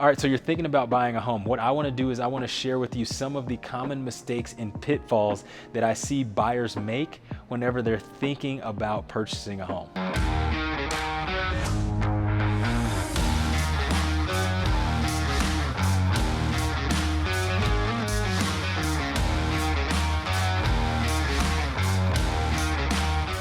All right, so you're thinking about buying a home. What I wanna do is I wanna share with you some of the common mistakes and pitfalls that I see buyers make whenever they're thinking about purchasing a home.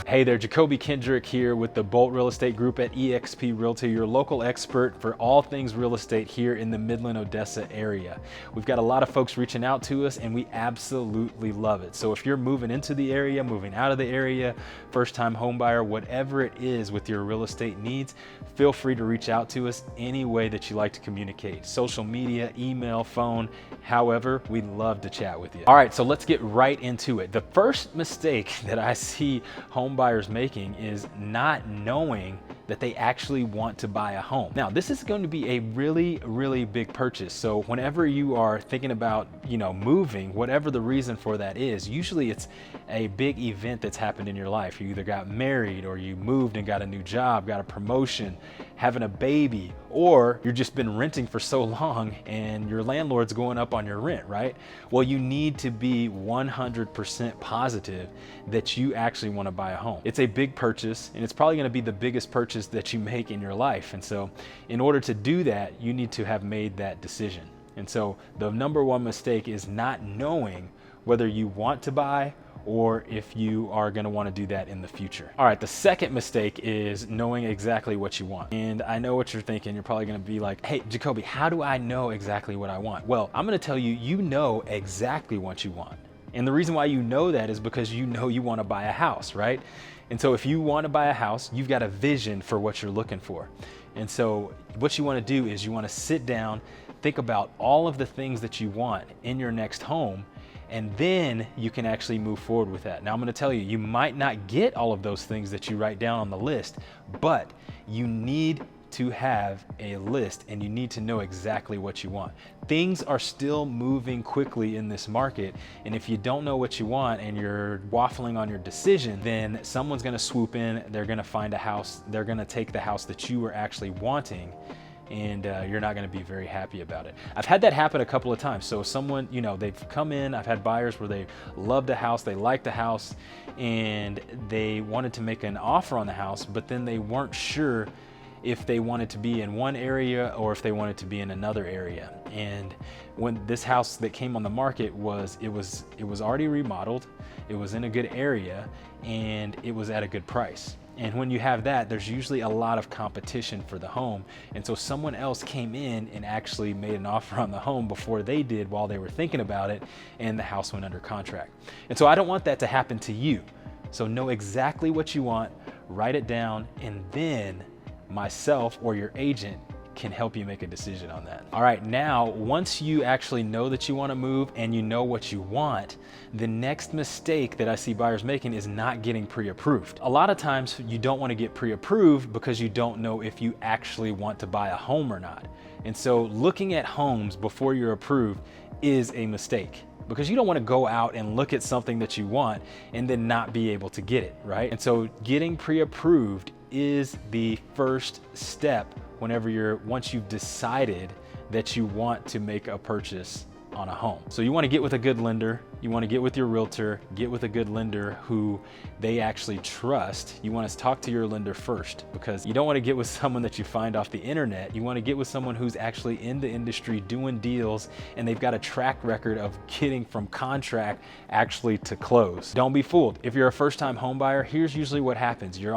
Hey there, Jacobe Kendrick here with the Bolt Real Estate Group at eXp Realty, your local expert for all things real estate here in the Midland, Odessa area. We've got a lot of folks reaching out to us and we absolutely love it. So if you're moving into the area, moving out of the area, first time home buyer, whatever it is with your real estate needs, feel free to reach out to us any way that you like to communicate. Social media, email, phone, however, we'd love to chat with you. All right, so let's get right into it. The first mistake that I see home buyers making is not knowing that they actually want to buy a home. Now, this is going to be a really big purchase. So whenever you are thinking about, moving, whatever the reason for that is, usually it's a big event that's happened in your life. You either got married or you moved and got a new job, got a promotion, having a baby, or you've just been renting for so long and your landlord's going up on your rent, right? Well, you need to be 100% positive that you actually want to buy a home. It's a big purchase and it's probably going to be the biggest purchase that you make in your life. And so in order to do that, you need to have made that decision. And so the number one mistake is not knowing whether you want to buy or if you are going to want to do that in the future. All right, the second mistake is knowing exactly what you want. And I know what you're thinking. You're probably going to be like, hey, Jacobe, how do I know exactly what I want? Well, I'm going to tell you, you know exactly what you want. And the reason why you know that is because you know you want to buy a house, right? And so if you want to buy a house, you've got a vision for what you're looking for. And so what you want to do is you want to sit down, think about all of the things that you want in your next home, and then you can actually move forward with that. Now I'm going to tell you, you might not get all of those things that you write down on the list, but you need to have a list and you need to know exactly what you want. Things are still moving quickly in this market, and if you don't know what you want and you're waffling on your decision, then someone's going to swoop in, they're going to find a house, they're going to take the house that you were actually wanting, and you're not going to be very happy about it. I've had that happen a couple of times. So someone, they've come in, I've had buyers where they loved the house, they liked the house, and they wanted to make an offer on the house, but then they weren't sure if they wanted to be in one area or if they wanted to be in another area. And when this house that came on the market it was already remodeled, it was in a good area, and it was at a good price. And when you have that, there's usually a lot of competition for the home. And so someone else came in and actually made an offer on the home before they did while they were thinking about it, and the house went under contract. And so I don't want that to happen to you. So know exactly what you want, write it down, and then myself or your agent can help you make a decision on that. All right, now, once you actually know that you want to move and you know what you want, the next mistake that I see buyers making is not getting pre-approved. A lot of times you don't want to get pre-approved because you don't know if you actually want to buy a home or not. And so looking at homes before you're approved is a mistake, because you don't want to go out and look at something that you want and then not be able to get it, right? And so getting pre-approved is the first step once you've decided that you want to make a purchase on a home. So you want to get with a good lender, you want to get with your realtor, get with a good lender who they actually trust. You want to talk to your lender first, because you don't want to get with someone that you find off the internet. You want to get with someone who's actually in the industry doing deals, and they've got a track record of getting from contract actually to close. Don't be fooled. If you're a first-time home buyer, here's usually what happens. You're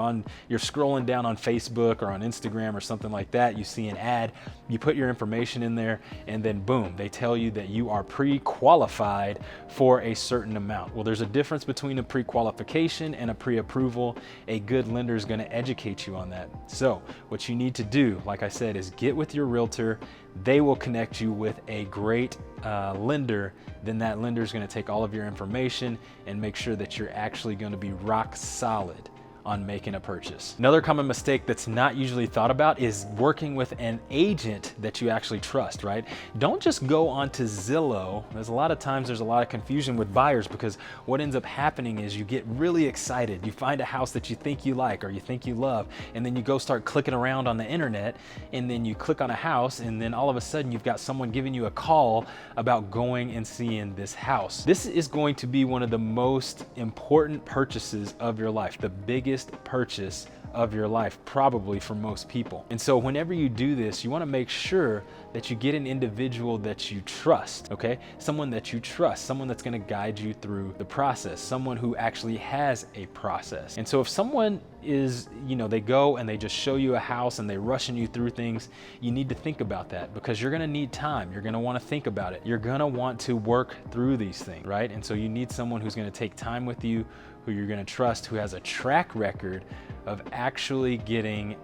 scrolling down on Facebook or on Instagram or something like that. You see an ad, you put your information in there, and then boom, they tell you that you are pre-qualified for a certain amount. Well, there's a difference between a pre-qualification and a pre-approval. A good lender is going to educate you on that. So what you need to do, like I said, is get with your realtor. They will connect you with a great lender. Then that lender is going to take all of your information and make sure that you're actually going to be rock solid on making a purchase. Another common mistake that's not usually thought about is working with an agent that you actually trust, right? Don't just go onto Zillow. There's a lot of confusion with buyers, because what ends up happening is you get really excited. You find a house that you think you like or you think you love, and then you go start clicking around on the internet, and then you click on a house, and then all of a sudden you've got someone giving you a call about going and seeing this house. This is going to be one of the most important purchases of your life, the biggest purchase of your life, probably for most people. And so whenever you do this, you want to make sure that you get an individual that you trust, okay? Someone that you trust, someone that's going to guide you through the process, someone who actually has a process. And so if someone is, they go and they just show you a house and they're rushing you through things, you need to think about that, because you're going to need time. You're going to want to think about it. You're going to want to work through these things, right? And so you need someone who's going to take time with you, who you're going to trust, who has a track record of actually getting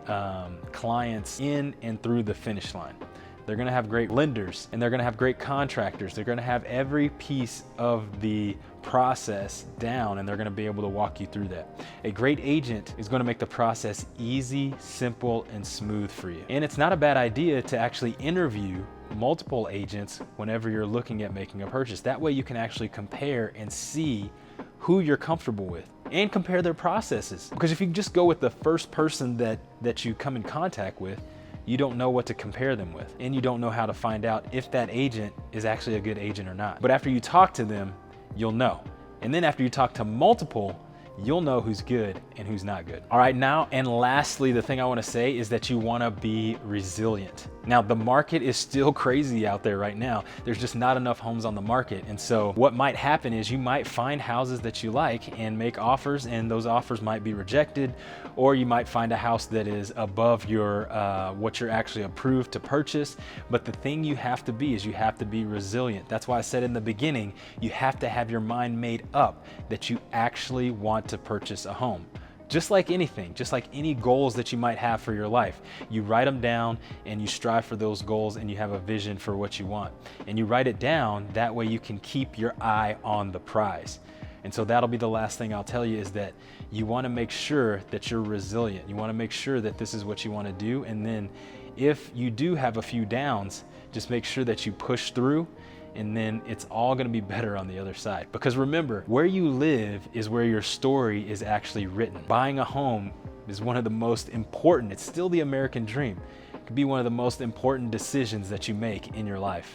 clients in and through the finish line. They're going to have great lenders, and they're going to have great contractors. They're going to have every piece of the process down, and they're going to be able to walk you through that. A great agent is going to make the process easy, simple, and smooth for you. And it's not a bad idea to actually interview multiple agents whenever you're looking at making a purchase. That way you can actually compare and see who you're comfortable with and compare their processes. Because if you just go with the first person that you come in contact with, you don't know what to compare them with, and you don't know how to find out if that agent is actually a good agent or not. But after you talk to them, you'll know. And then after you talk to multiple, you'll know who's good and who's not good. All right, now, and lastly, the thing I want to say is that you want to be resilient. Now, the market is still crazy out there right now. There's just not enough homes on the market. And so what might happen is you might find houses that you like and make offers, and those offers might be rejected, or you might find a house that is above your what you're actually approved to purchase. But the thing you have to be is you have to be resilient. That's why I said in the beginning, you have to have your mind made up that you actually want to purchase a home. Just like anything, just like any goals that you might have for your life, you write them down and you strive for those goals, and you have a vision for what you want. And you write it down, that way you can keep your eye on the prize. And so that'll be the last thing I'll tell you, is that you want to make sure that you're resilient. You want to make sure that this is what you want to do. And then if you do have a few downs, just make sure that you push through, and then it's all going to be better on the other side. Because remember, where you live is where your story is actually written. Buying a home is one of the most important, it's still the American dream. It could be one of the most important decisions that you make in your life.